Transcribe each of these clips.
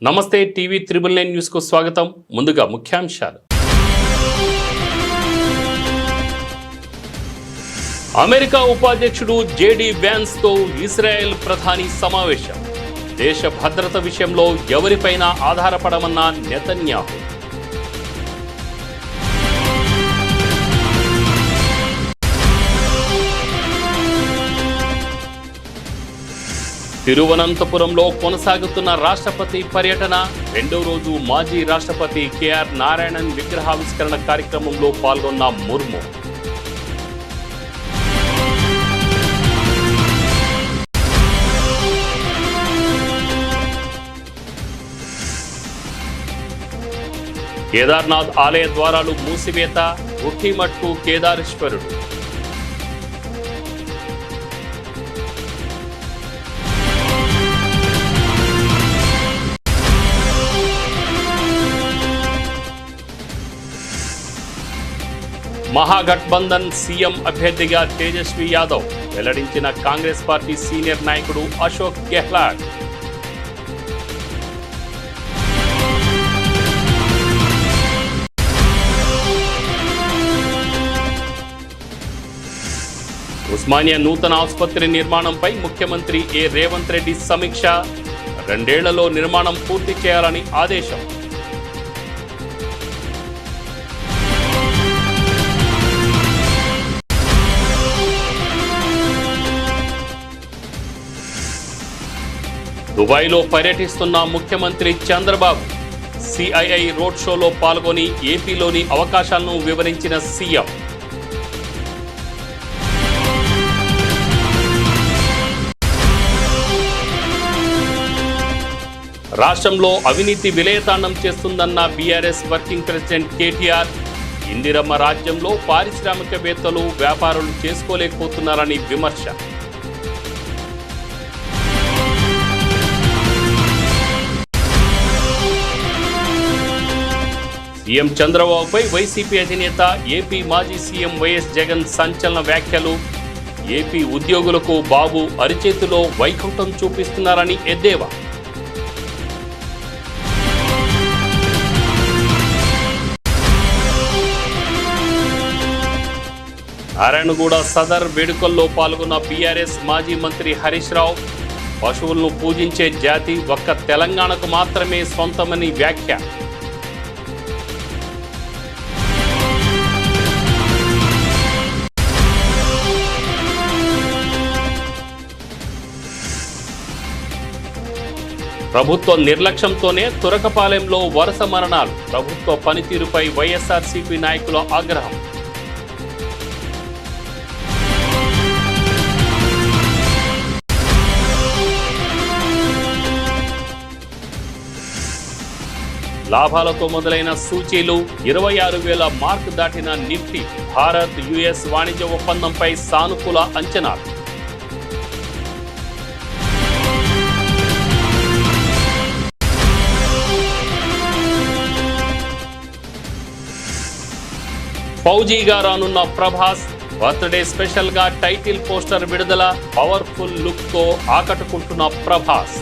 నమస్తే TV 999 news కు స్వాగతం. ముందుగా ముఖ్యాంశాలు. అమెరికా ఉపాధ్యక్షుడు జేడీ వ్యాన్స్ తో ఇజ్రాయెల్ ప్రధాని సమావేశం. దేశ భద్రత విషయంలో ఎవరిపైన ఆధారపడమన్న నెతన్యాహు. తిరువనంతపురంలో కొనసాగుతున్న రాష్ట్రపతి పర్యటన. రెండో రోజు మాజీ రాష్ట్రపతి కేఆర్ నారాయణన్ విగ్రహావిష్కరణ కార్యక్రమంలో పాల్గొన్న ముర్ము. కేదార్నాథ్ ఆలయ ద్వారాలు మూసివేత. ఉట్టిమట్టు కేదారేశ్వరుడు. మహాగఠబంధన్ సీఎం అభ్యర్థిగా తేజస్వి యాదవ్ వెల్లడించిన కాంగ్రెస్ పార్టీ సీనియర్ నాయకుడు అశోక్ గెహ్లాట్. ఉస్మానియా నూతన ఆసుపత్రి నిర్మాణంపై ముఖ్యమంత్రి రేవంత్ రెడ్డి సమీక్ష. 2 ఏళ్లలో నిర్మాణం పూర్తి చేయాలని ఆదేశం. దుబాయ్లో పర్యటిస్తున్న ముఖ్యమంత్రి చంద్రబాబు. సిఐఐ రోడ్ షోలో పాల్గొని ఏపీలోని అవకాశాలను వివరించిన సీఎం. రాష్ట్రంలో అవినీతి విలయతాండం చేస్తుందన్న బీఆర్ఎస్ వర్కింగ్ ప్రెసిడెంట్ కేటీఆర్. ఇందిరమ్మ రాజ్యంలో పారిశ్రామికవేత్తలు వ్యాపారులు చేసుకోలేకపోతున్నారని విమర్శ. సీఎం చంద్రబాబుపై వైసీపీ అధినేత ఏపీ మాజీ సీఎం వైఎస్ జగన్ సంచలన వ్యాఖ్యలు. ఏపీ ఉద్యోగులకు బాబు అరిచేతిలో వైకుంఠం చూపిస్తున్నారని ఎద్దేవా. నారాయణగూడ సదర్ వేడుకల్లో పాల్గొన్న బీఆర్ఎస్ మాజీ మంత్రి హరీష్ రావు. పశువులను పూజించే జాతి ఒక్క తెలంగాణకు మాత్రమే సొంతమని వ్యాఖ్య. ప్రభుత్వ నిర్లక్ష్యంతోనే తురకపాలెంలో వరుస మరణాలు. ప్రభుత్వ పనితీరుపై వైఎస్ఆర్సీపీ నాయకుల ఆగ్రహం. లాభాలతో మొదలైన సూచీలు. 26,000 మార్క్ దాటిన నిఫ్టీ. భారత్ యుఎస్ వాణిజ్య ఒప్పందంపై సానుకూల అంచనాలు. ఫౌజీగా రానున్న ప్రభాస్. బర్త్డే స్పెషల్ గా టైటిల్ పోస్టర్ విడుదల. పవర్ఫుల్ లుక్ తో ఆకట్టుకుంటున్న ప్రభాస్.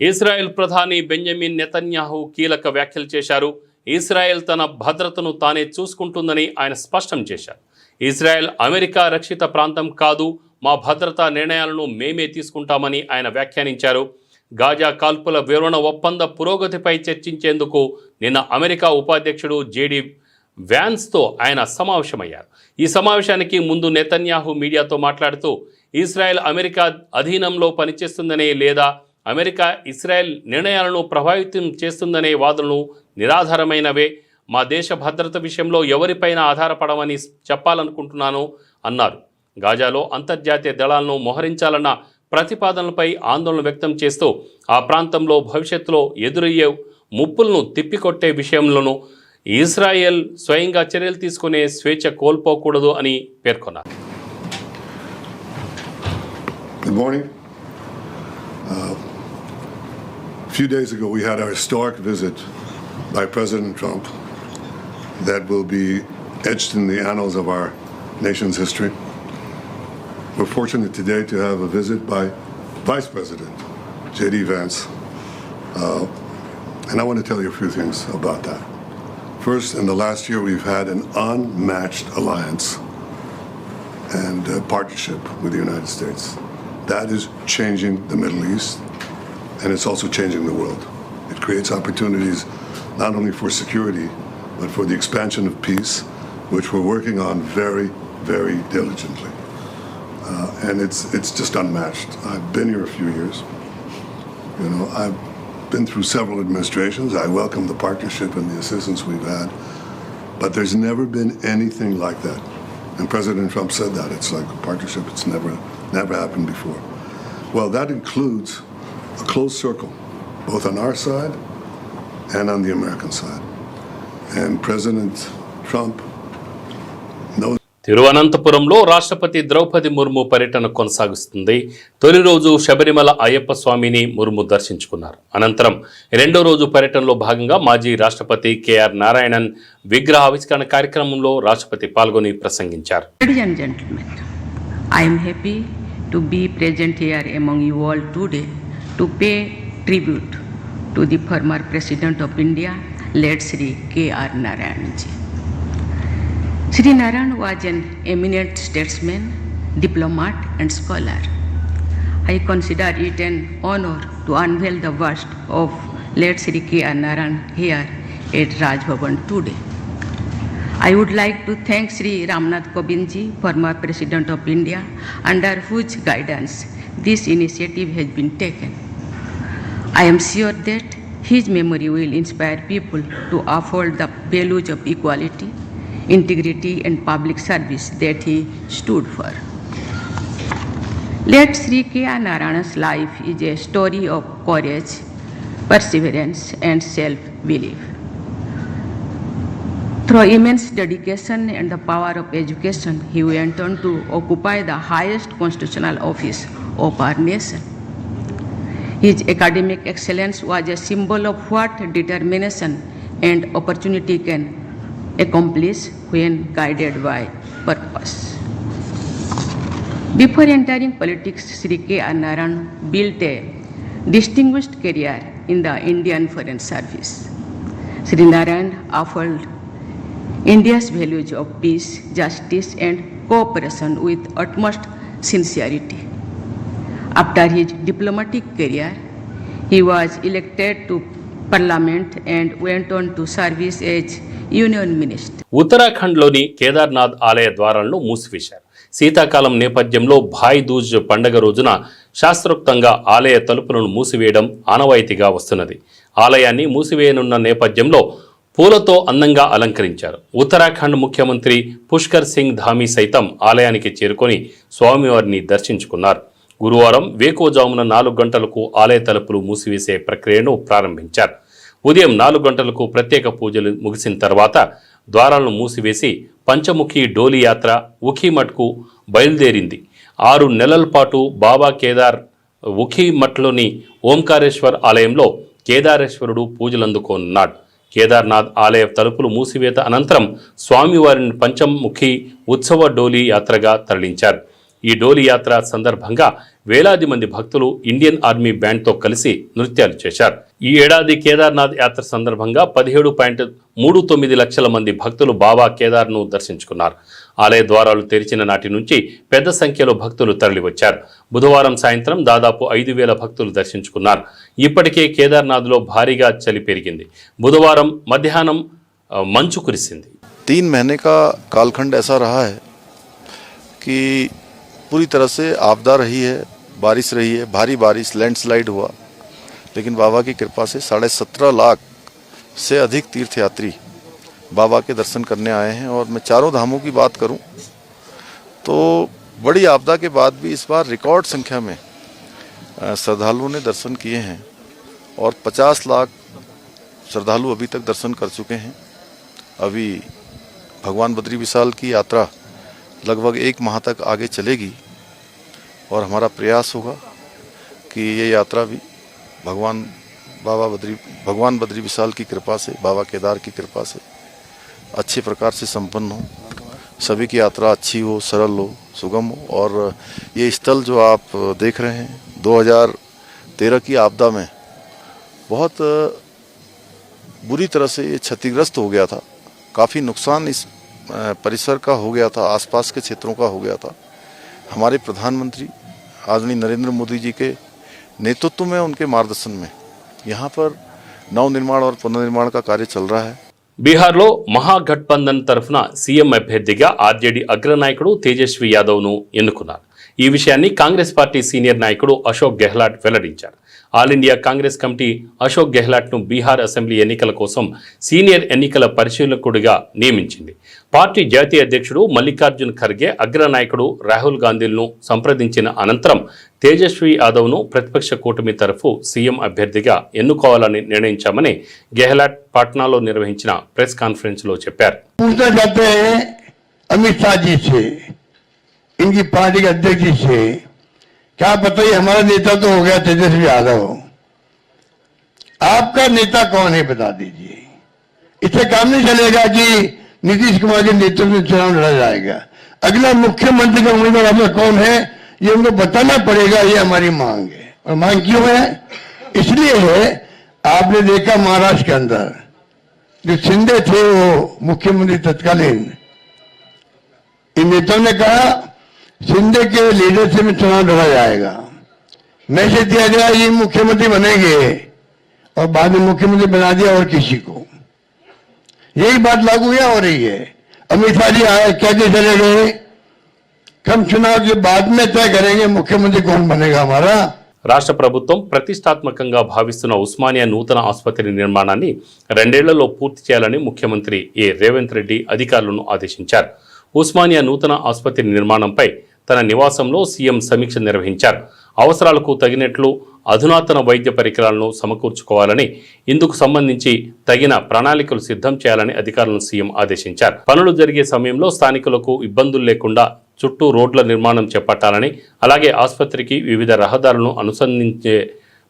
ఇజ్రాయెల్ ప్రధాని బెంజమిన్ నెతన్యాహు కీలక వ్యాఖ్యలు చేశారు. ఇజ్రాయెల్ తన భద్రతను తానే చూసుకుంటుందని ఆయన స్పష్టం చేశారు. ఇజ్రాయెల్ అమెరికా రక్షిత ప్రాంతం కాదు, మా భద్రతా నిర్ణయాలను మేమే తీసుకుంటామని ఆయన వ్యాఖ్యానించారు. గాజా కాల్పుల విరమణ ఒప్పంద పురోగతిపై చర్చించేందుకు నిన్న అమెరికా ఉపాధ్యక్షుడు జేడీ వ్యాన్స్తో ఆయన సమావేశమయ్యారు. ఈ సమావేశానికి ముందు నెతన్యాహు మీడియాతో మాట్లాడుతూ ఇజ్రాయెల్ అమెరికా అధీనంలో పనిచేస్తుందనే లేదా అమెరికా ఇజ్రాయెల్ నిర్ణయాలను ప్రభావితం చేస్తుందనే వాదనలు నిరాధారమైనవే. మా దేశ భద్రత విషయంలో ఎవరిపైన ఆధారపడమని చెప్పాలనుకుంటున్నాను అన్నారు. గాజాలో అంతర్జాతీయ దళాలను మోహరించాలన్న ప్రతిపాదనలపై ఆందోళన వ్యక్తం చేస్తూ ఆ ప్రాంతంలో భవిష్యత్తులో ఎదురయ్యే ముప్పులను తిప్పికొట్టే విషయంలోనూ ఇజ్రాయెల్ స్వయంగా చర్యలు తీసుకునే స్వేచ్ఛ కోల్పోకూడదు అని పేర్కొన్నారు. Good morning. A few days ago we had our historic visit by President Trump that will be etched in the annals of our nation's history. we're fortunate today to have a visit by Vice President J.D. Vance. And I want to tell you a few things about that. First, in the last year, we've had an unmatched alliance and partnership with the United States. That is changing the Middle East, and it's also changing the world. It creates opportunities not only for security, but for the expansion of peace, which we're working on very, very diligently. And it's just unmatched. I've been here a few years. You know, I've been through several administrations. I welcome the partnership and the assistance we've had, but there's never been anything like that. And President Trump said that. It's like a partnership. It's never happened before. Well, that includes a close circle, both on our side and on the American side. And President Trump knows. తిరువనంతపురంలో రాష్ట్రపతి ద్రౌపది ముర్ము పర్యటన కొనసాగుతుంది. తొలి రోజు శబరిమల అయ్యప్ప స్వామిని ముర్ము దర్శించుకున్నారు. అనంతరం రెండో రోజు పర్యటనలో భాగంగా మాజీ రాష్ట్రపతి కేఆర్ నారాయణన్ విగ్రహ ఆవిష్కరణ కార్యక్రమంలో రాష్ట్రపతి పాల్గొని ప్రసంగించారు. Ladies and gentlemen, I am happy to be present here among you all today to pay tribute to the former President of India, late Shri K.R. Narayan ji. Shri Narayan was an eminent statesman, diplomat and scholar. I consider it an honor to unveil the bust of late Shri K.R. Narayan here at Raj Bhavan today. I would like to thank Shri Ramnath Kovind ji, former President of India, under whose guidance this initiative has been taken. I am sure that his memory will inspire people to uphold the values of equality, integrity and public service that he stood for. Late Shri K.R. Narayan's life is a story of courage, perseverance and self-belief. Through immense dedication and the power of education, he went on to occupy the highest constitutional office of our nation. His academic excellence was a symbol of what determination and opportunity can accomplish when guided by purpose. Before entering politics, Shri K.R. Narayan built a distinguished career in the Indian Foreign Service. Shri Narayan upheld India's values of peace, justice and cooperation with utmost sincerity. After his diplomatic career, he was elected to Parliament and went on to service as Union Minister. ఉత్తరాఖండ్లోని కేదార్నాథ్ ఆలయ ద్వారాలను మూసివేశారు. శీతాకాలం నేపథ్యంలో భాయ్ దూజ్ పండగ రోజున శాస్త్రోక్తంగా ఆలయ తలుపులను మూసివేయడం ఆనవాయితీగా వస్తున్నది. ఆలయాన్ని మూసివేయనున్న నేపథ్యంలో పూలతో అందంగా అలంకరించారు. ఉత్తరాఖండ్ ముఖ్యమంత్రి పుష్కర్ సింగ్ ధామీ సైతం ఆలయానికి చేరుకొని స్వామివారిని దర్శించుకున్నారు. గురువారం వేకువజామున 4 గంటలకు ఆలయ తలుపులు మూసివేసే ప్రక్రియను ప్రారంభించారు. ఉదయం 4 గంటలకు ప్రత్యేక పూజలు ముగిసిన తర్వాత ద్వారాలను మూసివేసి పంచముఖి డోలి యాత్ర ఉఖీమఠ్కు బయలుదేరింది. 6 నెలల పాటు బాబా కేదార్ ఉఖీమఠ్లోని ఓంకారేశ్వర్ ఆలయంలో కేదారేశ్వరుడు పూజలందుకోనున్నాడు. కేదార్నాథ్ ఆలయ తలుపులు మూసివేత అనంతరం స్వామివారిని పంచముఖి ఉత్సవ డోలి యాత్రగా తరలించారు. ఈ డోలి యాత్ర సందర్భంగా వేలాది మంది భక్తులు ఇండియన్ ఆర్మీ బ్యాండ్తో కలిసి నృత్యాలు చేశారు. ఈ ఏడాది కేదార్నాథ్ యాత్ర సందర్భంగా 17.39 లక్షల మంది భక్తులు బాబా కేదార్ను దర్శించుకున్నారు. ఆలయ ద్వారాలు తెరిచిన నాటి నుంచి పెద్ద సంఖ్యలో భక్తులు తరలివచ్చారు. బుధవారం సాయంత్రం దాదాపు 5,000 భక్తులు దర్శించుకున్నారు. ఇప్పటికే కేదార్నాథ్లో భారీగా చలి పెరిగింది. బుధవారం మధ్యాహ్నం మంచు కురిసింది. 3 महीने का कालखंड ऐसा रहा है कि पूरी तरह से आपदा रही है, बारिश रही है, भारी बारिश, लैंडस्लाइड हुआ, लेकिन बाबा की कृपा से 17.5 लाख से अधिक तीर्थयात्री बाबा के दर्शन करने आए हैं। और मैं चारों धामों की बात करूं तो बड़ी आपदा के बाद भी इस बार रिकॉर्ड संख्या में श्रद्धालुओं ने दर्शन किए हैं और 50 लाख श्रद्धालु अभी तक दर्शन कर चुके हैं। अभी भगवान बद्री विशाल की यात्रा लगभग 1 माह तक आगे चलेगी और हमारा प्रयास होगा कि ये यात्रा भी भगवान बद्री विशाल की कृपा से, बाबा केदार की कृपा से अच्छे प्रकार से संपन्न हो सभी की यात्रा अच्छी हो, सरल हो, सुगम हो। और ये स्थल जो आप देख रहे हैं 2013 की आपदा में बहुत बुरी तरह से ये क्षतिग्रस्त हो गया था। काफ़ी नुकसान इस परिसर का हो गया था, आसपास के क्षेत्रों का हो गया था। हमारे प्रधानमंत्री आदरणीय नरेंद्र मोदी जी के नेतृत्व में, उनके मार्गदर्शन में यहाँ पर नवनिर्माण और पुनर्निर्माण का कार्य चल रहा है। బీహార్లో మహాగఠబంధన్ తరఫున సీఎం అభ్యర్థిగా ఆర్జేడీ అగ్రనాయకుడు తేజస్వి యాదవ్ను ఎన్నుకున్నారు. ఈ విషయాన్ని కాంగ్రెస్ పార్టీ సీనియర్ నాయకుడు అశోక్ గెహ్లాట్ వెల్లడించారు. All India Congress committee Ashok గెహ్లాట్ను బీహార్ అసెంబ్లీ ఎన్నికల కోసం సీనియర్ ఎన్నికల పరిశీలకుడిగా నియమించింది. పార్టీ జాతీయ అధ్యక్షుడు మల్లికార్జున్ ఖర్గే అగ్రనాయకుడు రాహుల్ గాంధీలను సంప్రదించిన అనంతరం తేజస్వి యాదవ్ను ప్రతిపక్ష కూటమి తరఫు సీఎం అభ్యర్థిగా ఎన్నుకోవాలని నిర్ణయించామని గెహ్లాట్ పాట్నాలో నిర్వహించిన ప్రెస్ కాన్ఫరెన్స్లో చెప్పారు. इनकी पार्टी के अध्यक्ष जी से क्या पता ही हमारा नेता तो हो गया तेजस्वी यादव, आपका नेता कौन है बता दीजिए। इससे काम नहीं चलेगा कि नीतीश कुमार के नेतृत्व में चुनाव लड़ा जाएगा। अगला मुख्यमंत्री का उम्मीदवार हमें कौन है ये उनको बताना पड़ेगा, ये हमारी मांग है। और मांग क्यों है? इसलिए है, आपने देखा महाराष्ट्र के अंदर जो शिंदे थे वो मुख्यमंत्री तत्कालीन, इन नेताओं ने कहा शिंदे के लीडरशिप में चुनाव लड़ा जाएगा। मैसेज दिया गया ये मुख्यमंत्री बनेंगे और बाद में मुख्यमंत्री बना दिया और किसी को। यही बात लागू क्या हो रही है? अमित शाह जी आए, कैसे चले गए? हम चुनाव के बाद में तय करेंगे मुख्यमंत्री कौन बनेगा हमारा। రాష్ట్ర ప్రభుత్వం ప్రతిష్టాత్మకంగా భావిస్తున్న ఉస్మానియా నూతన ఆసుపత్రి నిర్మాణాన్ని 2 ఏళ్లలో పూర్తి చేయాలని ముఖ్యమంత్రి రేవంత్ రెడ్డి అధికారులను ఆదేశించారు. ఉస్మానియా నూతన ఆసుపత్రి నిర్మాణంపై తన నివాసంలో సీఎం సమీక్ష నిర్వహించారు. అవసరాలకు తగినట్లు అధునాతన వైద్య పరికరాలను సమకూర్చుకోవాలని, ఇందుకు సంబంధించి తగిన ప్రణాళికలు సిద్ధం చేయాలని అధికారులను సీఎం ఆదేశించారు. పనులు జరిగే సమయంలో స్థానికులకు ఇబ్బందులు లేకుండా చుట్టూ రోడ్ల నిర్మాణం చేపట్టాలని, అలాగే ఆసుపత్రికి వివిధ రహదారులను అనుసంధించే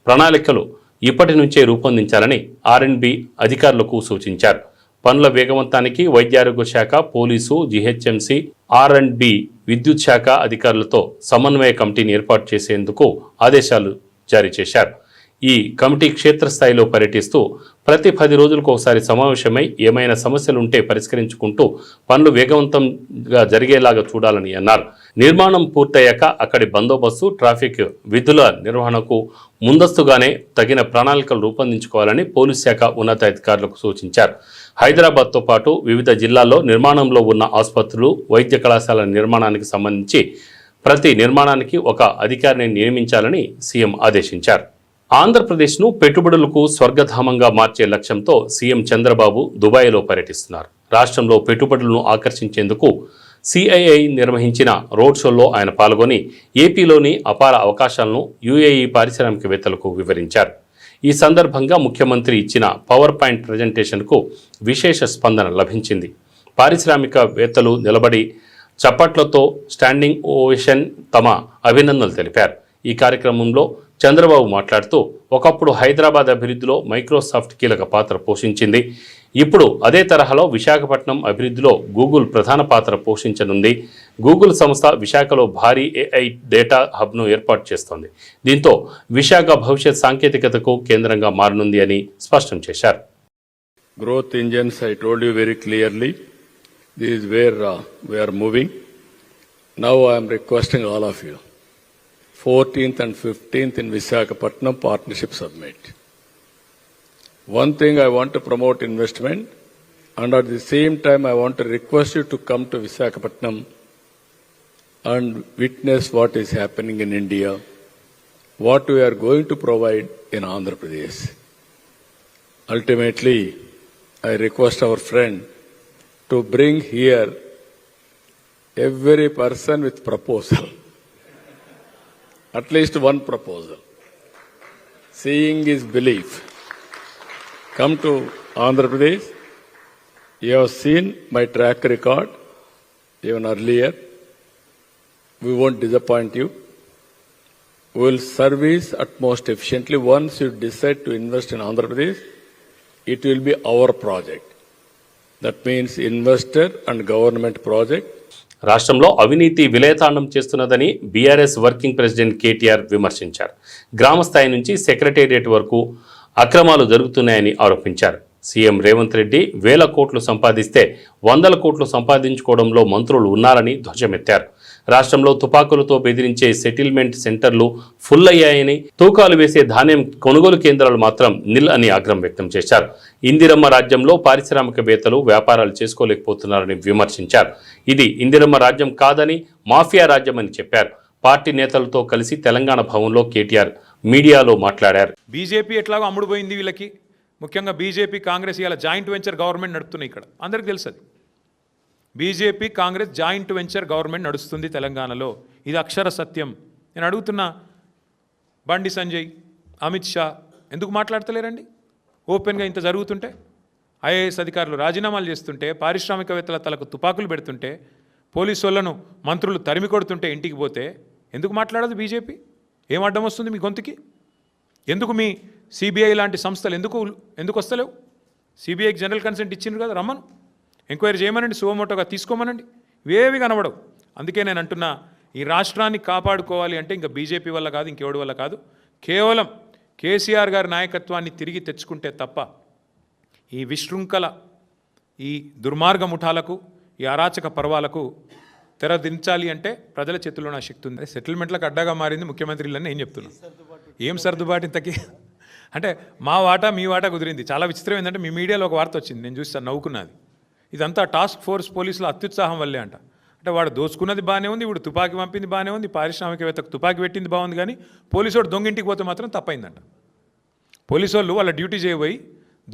ప్రణాళికలు ఇప్పటి నుంచే రూపొందించాలని ఆర్ఎండ్బి అధికారులకు సూచించారు. పనుల వేగవంతానికి వైద్యారోగ్య శాఖ, పోలీసు, జీహెచ్ఎంసీ, ఆర్ఎండ్బి, విద్యుత్ శాఖ అధికారులతో సమన్వయ కమిటీని ఏర్పాటు చేసేందుకు ఆదేశాలు జారీ చేశారు. ఈ కమిటీ క్షేత్రస్థాయిలో పర్యటిస్తూ ప్రతి 10 రోజులకు ఒకసారి సమావేశమై ఏమైనా సమస్యలుంటే పరిష్కరించుకుంటూ పనులు వేగవంతంగా జరిగేలాగా చూడాలని అన్నారు. నిర్మాణం పూర్తయ్యాక అక్కడి బందోబస్తు, ట్రాఫిక్ విధుల నిర్వహణకు ముందస్తుగానే తగిన ప్రణాళికలు రూపొందించుకోవాలని పోలీస్ శాఖ ఉన్నతాధికారులకు సూచించారు. హైదరాబాద్తో పాటు వివిధ జిల్లాల్లో నిర్మాణంలో ఉన్న ఆసుపత్రులు, వైద్య కళాశాలల నిర్మాణానికి సంబంధించి ప్రతి నిర్మాణానికి ఒక అధికారిని నియమించాలని సీఎం ఆదేశించారు. ఆంధ్రప్రదేశ్ను పెట్టుబడులకు స్వర్గధామంగా మార్చే లక్ష్యంతో సీఎం చంద్రబాబు దుబాయ్లో పర్యటిస్తున్నారు. రాష్ట్రంలో పెట్టుబడులను ఆకర్షించేందుకు సిఐఐ నిర్వహించిన రోడ్ షోలో ఆయన పాల్గొని ఏపీలోని అపార అవకాశాలను యుఏఈ పారిశ్రామికవేత్తలకు వివరించారు. ఈ సందర్భంగా ముఖ్యమంత్రి ఇచ్చిన పవర్ పాయింట్ ప్రజెంటేషన్కు విశేష స్పందన లభించింది. పారిశ్రామికవేత్తలు నిలబడి చప్పట్లతో స్టాండింగ్ ఓవేషన్ తమ అభినందనలు తెలిపారు. ఈ కార్యక్రమంలో చంద్రబాబు మాట్లాడుతూ, ఒకప్పుడు హైదరాబాద్ అభివృద్ధిలో మైక్రోసాఫ్ట్ కీలక పాత్ర పోషించింది. ఇప్పుడు అదే తరహాలో విశాఖపట్నం అభివృద్ధిలో గూగుల్ ప్రధాన పాత్ర పోషించనుంది. గూగుల్ సంస్థ విశాఖలో భారీ ఏఐ డేటా హబ్ను ఏర్పాటు చేస్తోంది. దీంతో విశాఖ భవిష్యత్ సాంకేతికతకు కేంద్రంగా మారనుంది అని స్పష్టం చేశారు. Growth engines, I told you very clearly, this is where we are moving. Now I am requesting all of you, 14th and 15th in Visakhapatnam Partnership Summit. One thing I want to promote investment, and at the same time I want to request you to come to Visakhapatnam and witness what is happening in India, what we are going to provide in Andhra Pradesh. Ultimately, I request our friend to bring here every person with proposal. At least one proposal. Seeing is belief. Come to Andhra Pradesh. You have seen my track record even earlier. We won't disappoint you. We will service utmost efficiently. Once you decide to invest in Andhra Pradesh, it will be our project. That means investor and government project. రాష్ట్రంలో అవినీతి విలేతాండం చేస్తున్నదని BRS working president KTR విమర్శించారు. గ్రామ స్థాయి నుంచి secretariat వరకు అక్రమాలు జరుగుతున్నాయని ఆరోపించారు. సీఎం రేవంత్ రెడ్డి వేల కోట్లు సంపాదిస్తే 100 కోట్లు సంపాదించుకోవడంలో మంత్రులు ఉన్నారని ధ్వజమెత్తారు. రాష్ట్రంలో తుపాకులతో బెదిరించే సెటిల్మెంట్ సెంటర్లు ఫుల్ అయ్యాయని, తూకాలు వేసే ధాన్యం కొనుగోలు కేంద్రాలు మాత్రం నిల్ అని ఆగ్రహం వ్యక్తం చేశారు. ఇందిరమ్మ రాజ్యంలో పారిశ్రామికవేత్తలు వ్యాపారాలు చేసుకోలేకపోతున్నారని విమర్శించారు. ఇది ఇందిరమ్మ రాజ్యం కాదని మాఫియా రాజ్యమని చెప్పారు. పార్టీ నేతలతో కలిసి తెలంగాణ భవన్లో కేటీఆర్ మీడియాలో మాట్లాడారు. బీజేపీ ఎట్లాగో అమ్ముడుపోయింది వీళ్ళకి, ముఖ్యంగా బీజేపీ కాంగ్రెస్ ఇలా జాయింట్ వెంచర్ గవర్నమెంట్ నడుపుతున్నాయి. ఇక్కడ అందరికీ తెలుసు అది. BJP Congress joint venture government నడుస్తుంది తెలంగాణలో. ఇది అక్షర సత్యం. నేను అడుగుతున్నా, బండి సంజయ్, అమిత్ షా ఎందుకు మాట్లాడతలేరండి? ఓపెన్గా ఇంత జరుగుతుంటే, ఐఏఎస్ అధికారులు రాజీనామాలు చేస్తుంటే, పారిశ్రామికవేత్తల తలకు తుపాకులు పెడుతుంటే, పోలీసు వాళ్ళను మంత్రులు తరిమి కొడుతుంటే ఇంటికి పోతే ఎందుకు మాట్లాడదు బీజేపీ? ఏం అడ్డం వస్తుంది మీ గొంతుకి? ఎందుకు మీ సిబిఐ లాంటి సంస్థలు ఎందుకు వస్తలేవు? సిబిఐకి జనరల్ కన్సెంట్ ఇచ్చిండ్రు కదా, రమ్మను, ఎంక్వైరీ చేయమనండి, సువమోటోగా తీసుకోమనండి. ఇవేవి కనబడవు. అందుకే నేను అంటున్నా, ఈ రాష్ట్రాన్ని కాపాడుకోవాలి అంటే ఇంకా బీజేపీ వల్ల కాదు, ఇంకెవడి వల్ల కాదు, కేవలం కేసీఆర్ గారి నాయకత్వాన్ని తిరిగి తెచ్చుకుంటే తప్ప ఈ విశృంఖల, ఈ దుర్మార్గ ముఠాలకు, ఈ అరాచక పర్వాలకు తెరదించాలి అంటే ప్రజల చేతుల్లో నా శక్తి ఉంది. సెటిల్మెంట్లకు అడ్డాగా మారింది ముఖ్యమంత్రులని నేను చెప్తున్నాను. ఏం సర్దుబాటు ఇంతకీ? అంటే మా వాటా మీ వాటా కుదిరింది. చాలా విచిత్రం ఏంటంటే, మీ మీడియాలో ఒక వార్త వచ్చింది, నేను చూస్తాను, నవ్వుకున్నది. ఇదంతా టాస్క్ ఫోర్స్ పోలీసుల అత్యుత్సాహం వల్లే అంట. అంటే వాడు దోచుకున్నది బాగానే ఉంది, ఇప్పుడు తుపాకీ పంపింది బాగానే ఉంది, పారిశ్రామికవేత్తకు తుపాకీ పెట్టింది బాగుంది, కానీ పోలీసు వాడు దొంగ ఇంటికి పోతే మాత్రం తప్పైందంట. పోలీసు వాళ్ళు వాళ్ళ డ్యూటీ చేయబోయి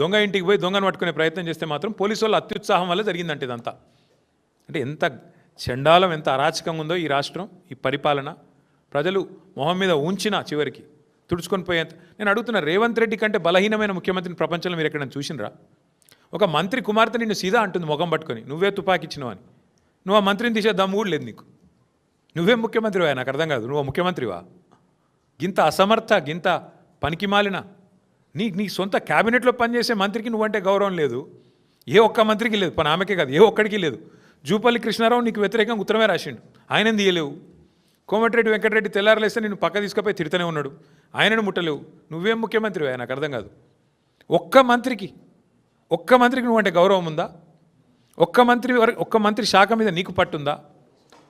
దొంగ ఇంటికి పోయి దొంగను పట్టుకునే ప్రయత్నం చేస్తే మాత్రం పోలీసు వాళ్ళు అత్యుత్సాహం వల్ల జరిగిందంట ఇదంతా. అంటే ఎంత చండాలం, ఎంత అరాచకంగా ఉందో ఈ రాష్ట్రం, ఈ పరిపాలన. ప్రజలు మొహం మీద ఉంచిన చివరికి తుడుచుకొని పోయేంత. నేను అడుగుతున్నా, రేవంత్ రెడ్డి కంటే బలహీనమైన ముఖ్యమంత్రిని ప్రపంచంలో మీరు ఎక్కడైనా చూసినరా? ఒక మంత్రి కుమార్తె నిన్ను సీదా అంటుంది ముఖం పట్టుకొని, నువ్వే తుపాకి ఇచ్చినావు అని. నువ్వు ఆ మంత్రిని తీసే దమ్ము కూడా లేదు నీకు. నువ్వేం ముఖ్యమంత్రివా? నాకు అర్థం కాదు. నువ్వు ముఖ్యమంత్రివా? గింత అసమర్థ, గింత పనికిమాలిన, నీ సొంత క్యాబినెట్లో పనిచేసే మంత్రికి నువ్వంటే గౌరవం లేదు. ఏ ఒక్క మంత్రికి లేదు, పని ఆమెకే కాదు, ఏ ఒక్కడికి లేదు. జూపల్లి కృష్ణారావు నీకు వ్యతిరేకంగా ఉత్తరమే రాసిండు, ఆయనని తీయలేవు. కోమటిరెడ్డి వెంకటరెడ్డి తెల్లారలేస్తే నిన్ను పక్క తీసుకుపోయి తిడుతూనే ఉన్నాడు, ఆయనను ముట్టలేవు. నువ్వేం ముఖ్యమంత్రివా? నాకు అర్థం కాదు. ఒక్క మంత్రికి నువ్వంటే గౌరవం ఉందా? ఒక్క మంత్రి శాఖ మీద నీకు పట్టుందా?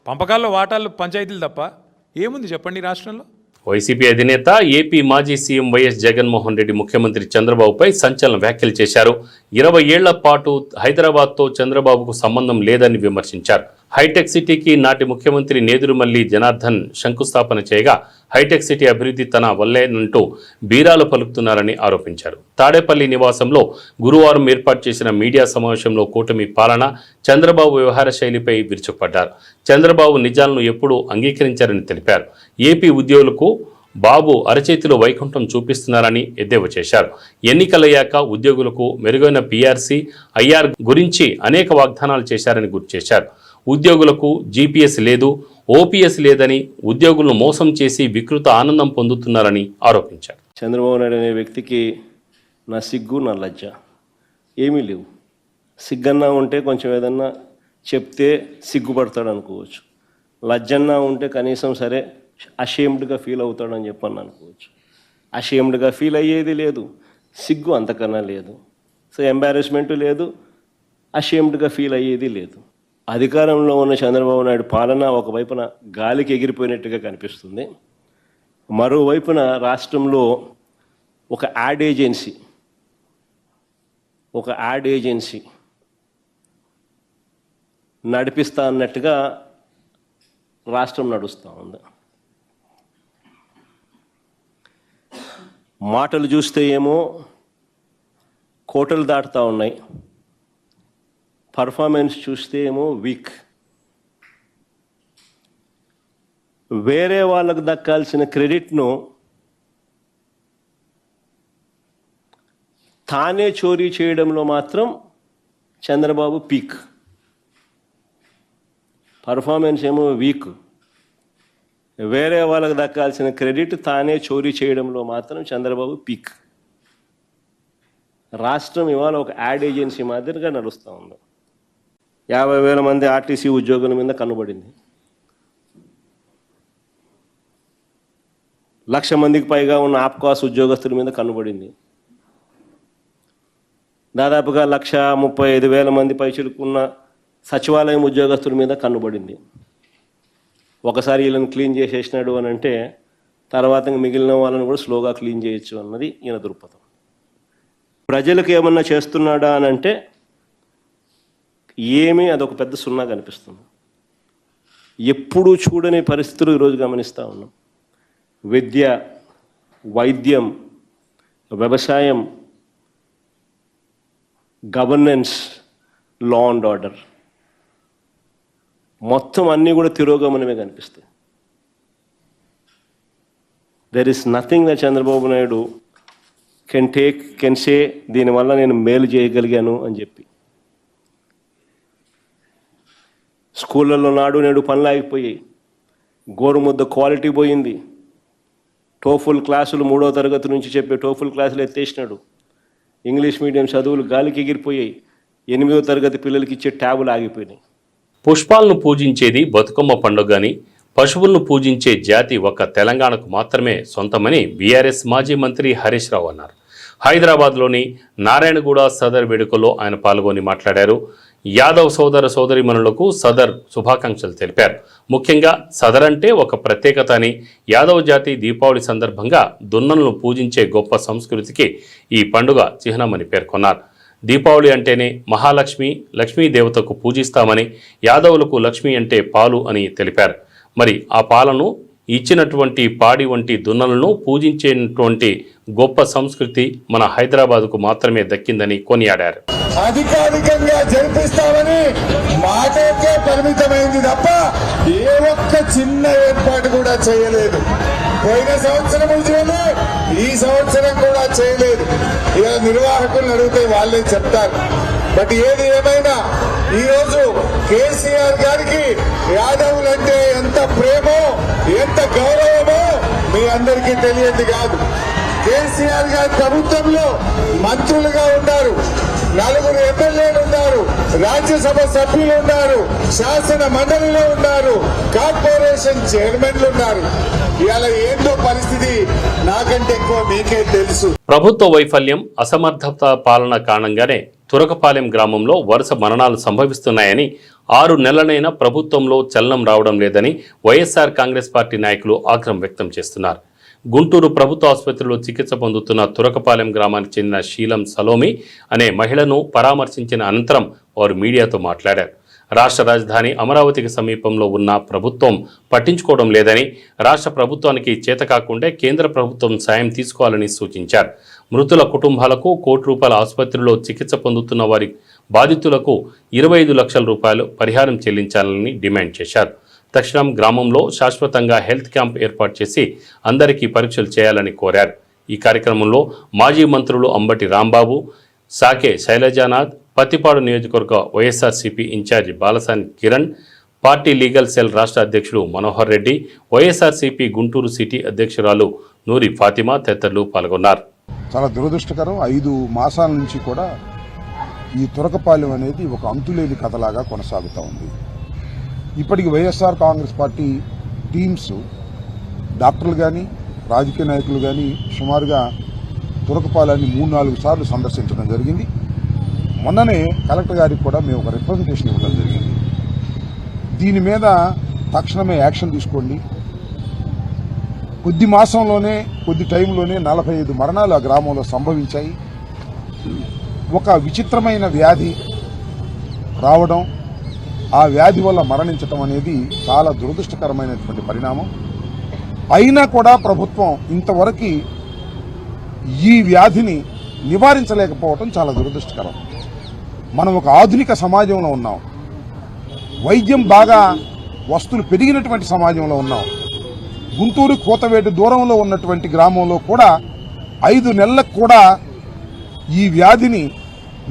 పంపకాల్లో వాటాల్లో పంచాయతీలు తప్ప ఏముంది చెప్పండి రాష్ట్రంలో? వైసీపీ అధినేత, ఏపీ మాజీ సీఎం వైఎస్ జగన్మోహన్ రెడ్డి ముఖ్యమంత్రి చంద్రబాబుపై సంచలన వ్యాఖ్యలు చేశారు. 20 ఏళ్ల పాటు హైదరాబాద్తో చంద్రబాబుకు సంబంధం లేదని విమర్శించారు. హైటెక్ సిటీకి నాటి ముఖ్యమంత్రి నేదురుమల్లి జనార్దన్ శంకుస్థాపన చేయగా హైటెక్ సిటీ అభివృద్ధి తన వల్లేనంటూ బీరాలు పలుకుతున్నారని ఆరోపించారు. తాడేపల్లి నివాసంలో గురువారం ఏర్పాటు చేసిన మీడియా సమావేశంలో కూటమి పాలన, చంద్రబాబు వ్యవహార శైలిపై విరుచుకుపడ్డారు. చంద్రబాబు నిజాలను ఎప్పుడూ అంగీకరించారని తెలిపారు. ఏపీ ఉద్యోగులకు బాబు అరచేతిలో వైకుంఠం చూపిస్తున్నారని ఎద్దేవా చేశారు. ఎన్నికలయ్యాక ఉద్యోగులకు మెరుగైన పీఆర్సీ, ఐఆర్ గురించి అనేక వాగ్దానాలు చేశారని గుర్తు చేశారు. ఉద్యోగులకు జీపీఎస్ లేదు, ఓపీఎస్ లేదని ఉద్యోగులను మోసం చేసి వికృత ఆనందం పొందుతున్నారని ఆరోపించారు. చంద్రబాబు నాయుడు అనే వ్యక్తికి నా సిగ్గు, నా లజ్జ ఏమీ లేవు. సిగ్గన్నా ఉంటే కొంచెం ఏదన్నా చెప్తే సిగ్గుపడతాడు అనుకోవచ్చు. లజ్జన్నా ఉంటే కనీసం సరే అషేమ్డ్గా ఫీల్ అవుతాడని చెప్పని అనుకోవచ్చు. అషేమ్డ్గా ఫీల్ అయ్యేది లేదు, సిగ్గు అంతకన్నా లేదు. సో ఎంబారెస్మెంట్ లేదు, అషేమ్డ్గా ఫీల్ అయ్యేది లేదు. అధికారంలో ఉన్న చంద్రబాబు నాయుడు పాలన ఒకవైపున గాలికి ఎగిరిపోయినట్టుగా కనిపిస్తుంది, మరోవైపున రాష్ట్రంలో ఒక యాడ్ ఏజెన్సీ నడిపిస్తా అన్నట్టుగా రాష్ట్రం నడుస్తూ ఉంది. మాటలు చూస్తే ఏమో కోటలు దాటుతూ ఉన్నాయి, పర్ఫార్మెన్స్ చూస్తే ఏమో వీక్. వేరే వాళ్ళకు దక్కాల్సిన క్రెడిట్ను తానే చోరీ చేయడంలో మాత్రం చంద్రబాబు పీక్. పర్ఫార్మెన్స్ ఏమో వీక్, వేరే వాళ్ళకు దక్కాల్సిన క్రెడిట్ తానే చోరీ చేయడంలో మాత్రం చంద్రబాబు పీక్. రాష్ట్రం ఇవాళ ఒక యాడ్ ఏజెన్సీ మాదిరిగా నడుస్తూ ఉంది. 50,000 మంది ఆర్టీసీ ఉద్యోగుల మీద కన్నుబడింది. 1,00,000 మందికి పైగా ఉన్న ఆప్కాస్ ఉద్యోగస్తుల మీద కన్నుబడింది. దాదాపుగా 1,35,000 మంది పైచులుకున్న సచివాలయం ఉద్యోగస్తుల మీద కన్నుబడింది. ఒకసారి వీళ్ళని క్లీన్ చేసేసినాడు అని అంటే తర్వాత మిగిలిన వాళ్ళని కూడా స్లోగా క్లీన్ చేయొచ్చు అన్నది ఈయన దృక్పథం. ప్రజలకు ఏమన్నా చేస్తున్నాడా అని అంటే ఏమీ, అదొక పెద్ద సున్నా కనిపిస్తుంది. ఎప్పుడూ చూడని పరిస్థితులు ఈరోజు గమనిస్తూ ఉన్నాం. విద్య, వైద్యం, వ్యవసాయం, గవర్నెన్స్, లా అండ్ ఆర్డర్ మొత్తం అన్నీ కూడా తిరోగమనమే కనిపిస్తాయి. There is nothing that Chandrababu Naidu can say దీనివల్ల నేను మేలు చేయగలిగాను అని చెప్పి. స్కూళ్ళల్లో నాడు నేడు పనులు ఆగిపోయాయి. గోరుముద్ద క్వాలిటీ పోయింది. టోఫుల్ క్లాసులు 3వ తరగతి నుంచి చెప్పే టోఫుల్ క్లాసులు ఎత్తేసినాడు. ఇంగ్లీష్ మీడియం చదువులు గాలికి ఎగిరిపోయాయి. 8వ తరగతి పిల్లలకి ఇచ్చే ట్యాబులు ఆగిపోయినాయి. పుష్పాలను పూజించేది బతుకమ్మ పండుగని, పశువులను పూజించే జాతి ఒక్క తెలంగాణకు మాత్రమే సొంతమని బీఆర్ఎస్ మాజీ మంత్రి హరీష్ రావు అన్నారు. హైదరాబాద్లోని నారాయణగూడ సదర్ వేడుకల్లో ఆయన పాల్గొని మాట్లాడారు. యాదవ్ సోదర సోదరీమణులకు సదర్ శుభాకాంక్షలు తెలిపారు. ముఖ్యంగా సదర్ అంటే ఒక ప్రత్యేకత అని, యాదవ్ జాతి దీపావళి సందర్భంగా దున్నలను పూజించే గొప్ప సంస్కృతికి ఈ పండుగ చిహ్నమని పేర్కొన్నారు. దీపావళి అంటేనే మహాలక్ష్మి, లక్ష్మీ దేవతకు పూజిస్తామని, యాదవులకు లక్ష్మి అంటే పాలు అని తెలిపారు. మరి ఆ పాలను ఇచ్చినటువంటి పాడి వంటి దున్నలను పూజించేటువంటి గొప్ప సంస్కృతి మన హైదరాబాద్కు మాత్రమే దక్కిందని కొనియాడారు. అధికారికంగా జరిపిస్తామని మాటకే పరిమితమైంది తప్ప ఏ ఒక్క చిన్న ఏర్పాటు కూడా చేయలేదు. పోయిన సంవత్సరం చేయలేదు, ఈ సంవత్సరం కూడా చేయలేదు. ఇక నిర్వాహకులను అడిగితే వాళ్ళే చెప్తారు. బట్ ఏది ఏమైనా ఈరోజు కేసీఆర్ గారికి యాదవులంటే ఎంత ప్రేమో, ఎంత గౌరవమో మీ అందరికీ తెలియదు కాదు. కేసీఆర్ గారి ప్రభుత్వంలో మంత్రులుగా ఉన్నారు, 4 ఎమ్మెల్యేలు ఉన్నారు, రాజ్యసభ సభ్యులు ఉన్నారు, శాసన మండలిలో ఉన్నారు, కార్పొరేషన్ చైర్మన్లు ఉన్నారు. ఇవాళ ఏందో పరిస్థితి నాకంటే ఎక్కువ మీకే తెలుసు. ప్రభుత్వ వైఫల్యం, అసమర్థత పాలన కారణంగానే తురకపాలెం గ్రామంలో వరుస మరణాలు సంభవిస్తున్నాయని, 6 నెలలైనా ప్రభుత్వంలో చలనం రావడం లేదని వైఎస్ఆర్ కాంగ్రెస్ పార్టీ నాయకులు ఆగ్రహం వ్యక్తం చేస్తున్నారు. గుంటూరు ప్రభుత్వ ఆసుపత్రిలో చికిత్స పొందుతున్న తురకపాలెం గ్రామానికి చెందిన శీలం సలోమి అనే మహిళను పరామర్శించిన అనంతరం వారు మీడియాతో మాట్లాడారు. రాష్ట్ర రాజధాని అమరావతికి సమీపంలో ఉన్న ప్రభుత్వం పట్టించుకోవడం లేదని, రాష్ట్ర ప్రభుత్వానికి చేతకాకుంటే కేంద్ర ప్రభుత్వం సాయం తీసుకోవాలని సూచించారు. మృతుల కుటుంబాలకు ₹1 ఆసుపత్రిలో చికిత్స పొందుతున్న వారి బాధితులకు 25 లక్షల రూపాయలు పరిహారం చెల్లించాలని డిమాండ్ చేశారు. తక్షణం గ్రామంలో శాశ్వతంగా హెల్త్ క్యాంప్ ఏర్పాటు చేసి అందరికీ పరీక్షలు చేయాలని కోరారు. ఈ కార్యక్రమంలో మాజీ మంత్రులు అంబటి రాంబాబు, సాకే శైలజానాథ్, పత్తిపాడు నియోజకవర్గ YSRCP in charge Balasani Kiran, party legal cell రాష్ట్ర అధ్యక్షుడు మనోహర్ రెడ్డి, వైఎస్ఆర్సీపీ గుంటూరు సిటీ అధ్యక్షురాలు నూరి ఫాతిమా తదితరులు పాల్గొన్నారు. చాలా దురదృష్టకరం. 5 మాసాల నుంచి కూడా ఈ తురకపాలెం అనేది ఒక అంతులేని కథలాగా కొనసాగుతూ ఉంది. ఇప్పటికి వైఎస్ఆర్ కాంగ్రెస్ పార్టీ టీమ్స్, డాక్టర్లు కానీ రాజకీయ నాయకులు కానీ సుమారుగా తురకపాలెన్ని 3-4 సార్లు సందర్శించడం జరిగింది. మొన్ననే కలెక్టర్ గారికి కూడా మేము ఒక రిప్రజెంటేషన్ ఇవ్వడం జరిగింది. దీని మీద తక్షణమే యాక్షన్ తీసుకోండి. కొద్ది మాసంలోనే, కొద్ది టైంలోనే 45 మరణాలు ఆ గ్రామంలో సంభవించాయి. ఒక విచిత్రమైన వ్యాధి రావడం, ఆ వ్యాధి వల్ల మరణించడం అనేది చాలా దురదృష్టకరమైనటువంటి పరిణామం. అయినా కూడా ప్రభుత్వం ఇంతవరకు ఈ వ్యాధిని నివారించలేకపోవడం చాలా దురదృష్టకరం. మనం ఒక ఆధునిక సమాజంలో ఉన్నాం, వైద్యం బాగా వస్తువులు పెరిగినటువంటి సమాజంలో ఉన్నాం. గుంటూరు కోతవేటు దూరంలో ఉన్నటువంటి గ్రామంలో కూడా 5 నెలలకు కూడా ఈ వ్యాధిని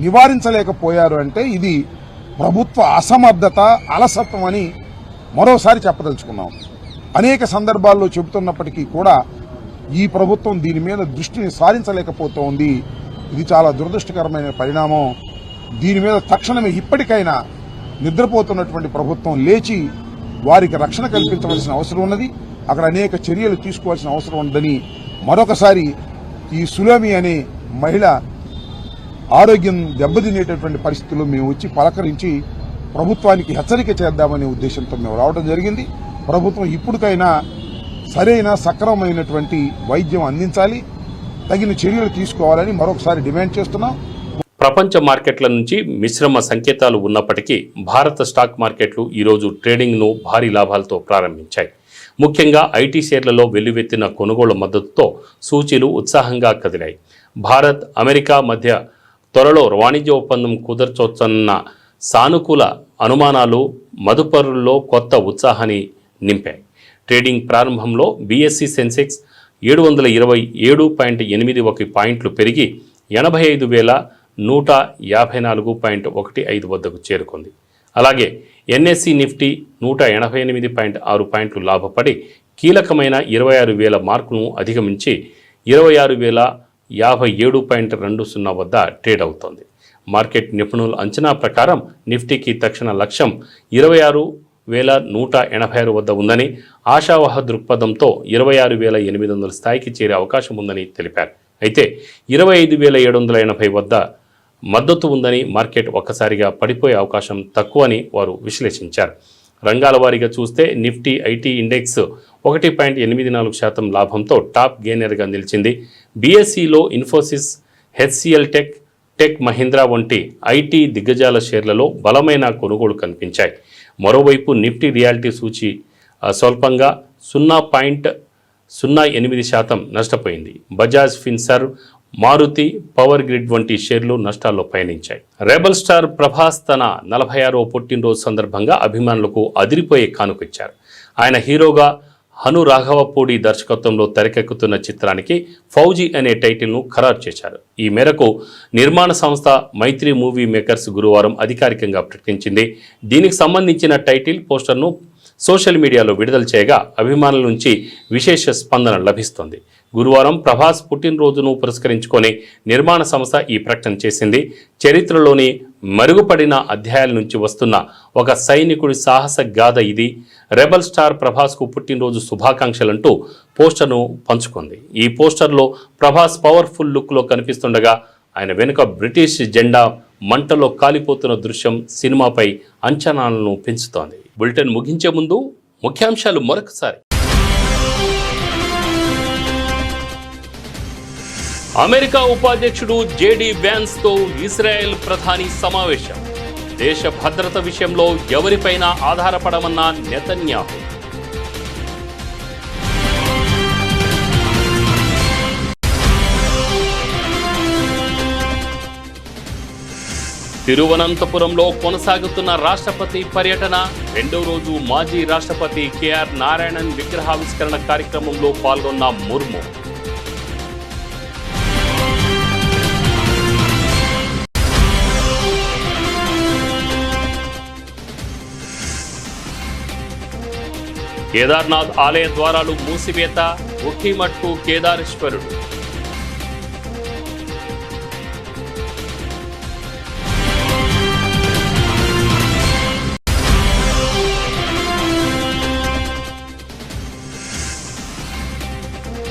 నివారించలేకపోయారు అంటే ఇది ప్రభుత్వ అసమర్థత, అలసత్వం అని మరోసారి చెప్పదలుచుకున్నాం. అనేక సందర్భాల్లో చెబుతున్నప్పటికీ కూడా ఈ ప్రభుత్వం దీని మీద దృష్టిని సారించలేకపోతోంది. ఇది చాలా దురదృష్టకరమైన పరిణామం. దీని మీద తక్షణమే ఇప్పటికైనా నిద్రపోతున్నటువంటి ప్రభుత్వం లేచి వారికి రక్షణ కల్పించవలసిన అవసరం ఉన్నది. అక్కడ అనేక చర్యలు తీసుకోవాల్సిన అవసరం ఉందని మరొకసారి ఈ సులోమి అనే మహిళ ఆరోగ్యం దెబ్బతినేటటువంటి పరిస్థితుల్లో మేము వచ్చి పలకరించి ప్రభుత్వానికి హెచ్చరిక చేద్దామనే ఉద్దేశంతో మేము రావడం జరిగింది. ప్రభుత్వం ఇప్పటికైనా సరైన సక్రమమైనటువంటి వైద్యం అందించాలి, తగిన చర్యలు తీసుకోవాలని మరొకసారి డిమాండ్ చేస్తున్నాం. ప్రపంచ మార్కెట్ల నుంచి మిశ్రమ సంకేతాలు ఉన్నప్పటికీ భారత స్టాక్ మార్కెట్లు ఈరోజు ట్రేడింగ్ను భారీ లాభాలతో ప్రారంభించాయి. ముఖ్యంగా ఐటీ షేర్లలో వెల్లువెత్తిన కొనుగోలు మద్దతుతో సూచీలు ఉత్సాహంగా కదిలాయి. భారత్, అమెరికా మధ్య త్వరలో వాణిజ్య ఒప్పందం కుదర్చొచ్చన్న సానుకూల అనుమానాలు మదుపరుల్లో కొత్త ఉత్సాహాన్ని నింపాయి. ట్రేడింగ్ ప్రారంభంలో బీఎస్సీ సెన్సెక్స్ 727.81 పాయింట్లు పెరిగి 85,154.15 వద్దకు చేరుకుంది. అలాగే ఎన్ఎస్సి నిఫ్టీ 188.6 పాయింట్లు లాభపడి కీలకమైన 26,000 మార్కును అధిగమించి 26,057.20 వద్ద ట్రేడ్ అవుతోంది. మార్కెట్ నిపుణుల అంచనా ప్రకారం నిఫ్టీకి తక్షణ లక్ష్యం 26,186 వద్ద ఉందని, ఆశావహ దృక్పథంతో 26,800 స్థాయికి చేరే అవకాశం ఉందని తెలిపారు. అయితే 25,780 వద్ద మద్దతు ఉందని, మార్కెట్ ఒక్కసారిగా పడిపోయే అవకాశం తక్కువని వారు విశ్లేషించారు. రంగాల వారీగా చూస్తే నిఫ్టీ ఐటీ ఇండెక్స్ 1.84% లాభంతో టాప్ గెయినర్గా నిలిచింది. బీఎస్సీలో ఇన్ఫోసిస్, హెచ్సిఎల్ టెక్ మహీంద్రా వంటి ఐటీ దిగ్గజాల షేర్లలో బలమైన కొనుగోలు కనిపించాయి. మరోవైపు నిఫ్టీ రియాలిటీ సూచీ స్వల్పంగా 0.08% నష్టపోయింది. బజాజ్ ఫిన్సర్వ్, మారుతి, పవర్ గ్రిడ్ వంటి షేర్లు నష్టాల్లో పయనించాయి. రెబల్ స్టార్ ప్రభాస్ తన 46వ పుట్టినరోజు సందర్భంగా అభిమానులకు అదిరిపోయే కానుకిచ్చారు. ఆయన హీరోగా హను రాఘవపూడి దర్శకత్వంలో తెరకెక్కుతున్న చిత్రానికి ఫౌజీ అనే టైటిల్ను ఖరారు చేశారు. ఈ మేరకు నిర్మాణ సంస్థ మైత్రి మూవీ మేకర్స్ గురువారం అధికారికంగా ప్రకటించింది. దీనికి సంబంధించిన టైటిల్ పోస్టర్ను సోషల్ మీడియాలో విడుదల చేయగా అభిమానుల నుంచి విశేష స్పందన లభిస్తోంది. గురువారం ప్రభాస్ పుట్టినరోజును పురస్కరించుకొని నిర్మాణ సంస్థ ఈ ప్రకటన చేసింది. చరిత్రలోని మరుగుపడిన అధ్యాయాల నుంచి వస్తున్న ఒక సైనికుడి సాహస గాథ ఇది. రెబల్ స్టార్ ప్రభాస్కు పుట్టినరోజు శుభాకాంక్షలంటూ పోస్టర్ను పంచుకుంది. ఈ పోస్టర్లో ప్రభాస్ పవర్ఫుల్ లుక్లో కనిపిస్తుండగా ఆయన వెనుక బ్రిటిష్ జెండా మంటలో కాలిపోతున్న దృశ్యం సినిమాపై అంచనాలను పెంచుతోంది. బులెటిన్ ముగించే ముందు ముఖ్యాంశాలు మరొకసారి. అమెరికా ఉపాధ్యక్షుడు జేడీ వ్యాన్స్తో ఇజ్రాయెల్ ప్రధాని సమావేశం. దేశ భద్రత విషయంలో ఎవరిపైనా ఆధారపడమన్న నెతన్యాహు. తిరువనంతపురంలో కొనసాగుతున్న రాష్ట్రపతి పర్యటన. రెండో రోజు మాజీ రాష్ట్రపతి కేఆర్ నారాయణన్ విగ్రహావిష్కరణ కార్యక్రమంలో పాల్గొన్న ముర్ము. కేదార్నాథ్ ఆలయ ద్వారాలు మూసివేత. ఒక్కిమట్టు కేదారేశ్వరుడు.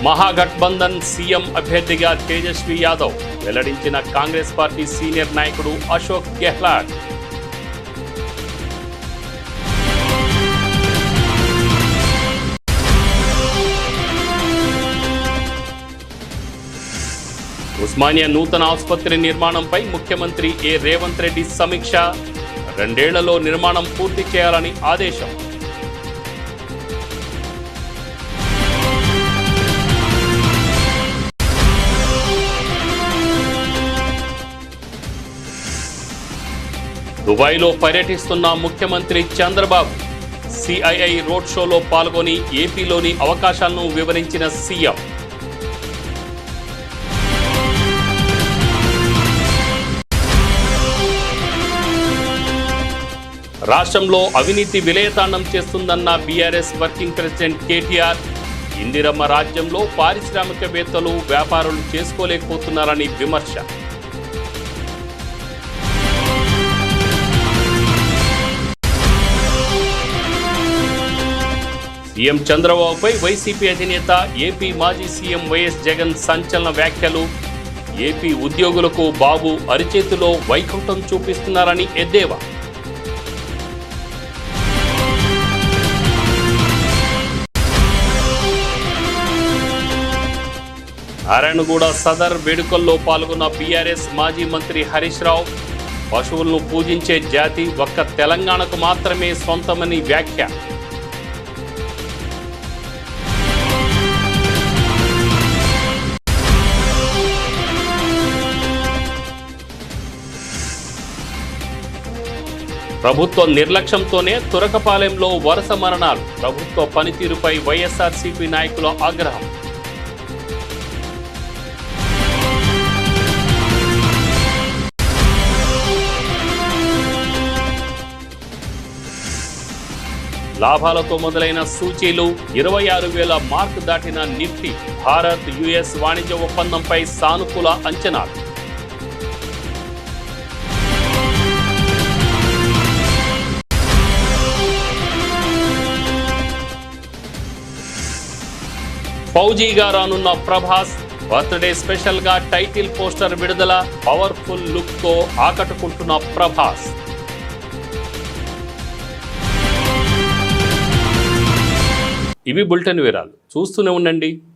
మహాగఠబంధన్ సీఎం అభ్యర్థిగా తేజస్వి యాదవ్ వెల్లడించిన కాంగ్రెస్ పార్టీ సీనియర్ నాయకుడు అశోక్ గెహ్లాట్. ఉస్మానియా నూతన ఆసుపత్రి నిర్మాణంపై ముఖ్యమంత్రి రేవంత్ రెడ్డి సమీక్ష. 2 ఏళ్లలో నిర్మాణం పూర్తి చేయాలని ఆదేశం. దుబాయ్లో పర్యటిస్తున్న ముఖ్యమంత్రి చంద్రబాబు. సిఐఐ రోడ్ షోలో పాల్గొని ఏపీలోని అవకాశాలను వివరించిన సీఎం. రాష్ట్రంలో అవినీతి విలయతాండం చేస్తుందన్న బీఆర్ఎస్ వర్కింగ్ ప్రెసిడెంట్ కేటీఆర్. ఇందిరమ్మ రాజ్యంలో పారిశ్రామికవేత్తలు, వ్యాపారులు చేసుకోలేకపోతున్నారని విమర్శ. సీఎం చంద్రబాబుపై వైసీపీ అధినేత ఏపీ మాజీ సీఎం వైఎస్ జగన్ సంచలన వ్యాఖ్యలు. ఏపీ ఉద్యోగులకు బాబు అరిచేతిలో వైకుంఠం చూపిస్తున్నారని ఎద్దేవా. నారాయణగూడ సదర్ వేడుకల్లో పాల్గొన్న బీఆర్ఎస్ మాజీ మంత్రి హరీష్ రావు. పశువులను పూజించే జాతి ఒక్క తెలంగాణకు మాత్రమే సొంతమని వ్యాఖ్య. ప్రభుత్వ నిర్లక్ష్యంతోనే తురకపాలెంలో వరుస మరణాలు. ప్రభుత్వ పనితీరుపై వైఎస్ఆర్సీపీ నాయకుల ఆగ్రహం. లాభాలతో మొదలైన సూచీలు 26,000 మార్కు దాటిన నిఫ్టీ. భారత్ యుఎస్ వాణిజ్య ఒప్పందంపై సానుకూల అంచనాలు. ఫౌజీగా రానున్న ప్రభాస్. బర్త్డే స్పెషల్ గా టైటిల్ పోస్టర్ విడుదల. పవర్ఫుల్ లుక్ తో ఆకట్టుకుంటున్న ప్రభాస్. ఇవి బులెటిన్ వివరాలు. చూస్తూనే ఉండండి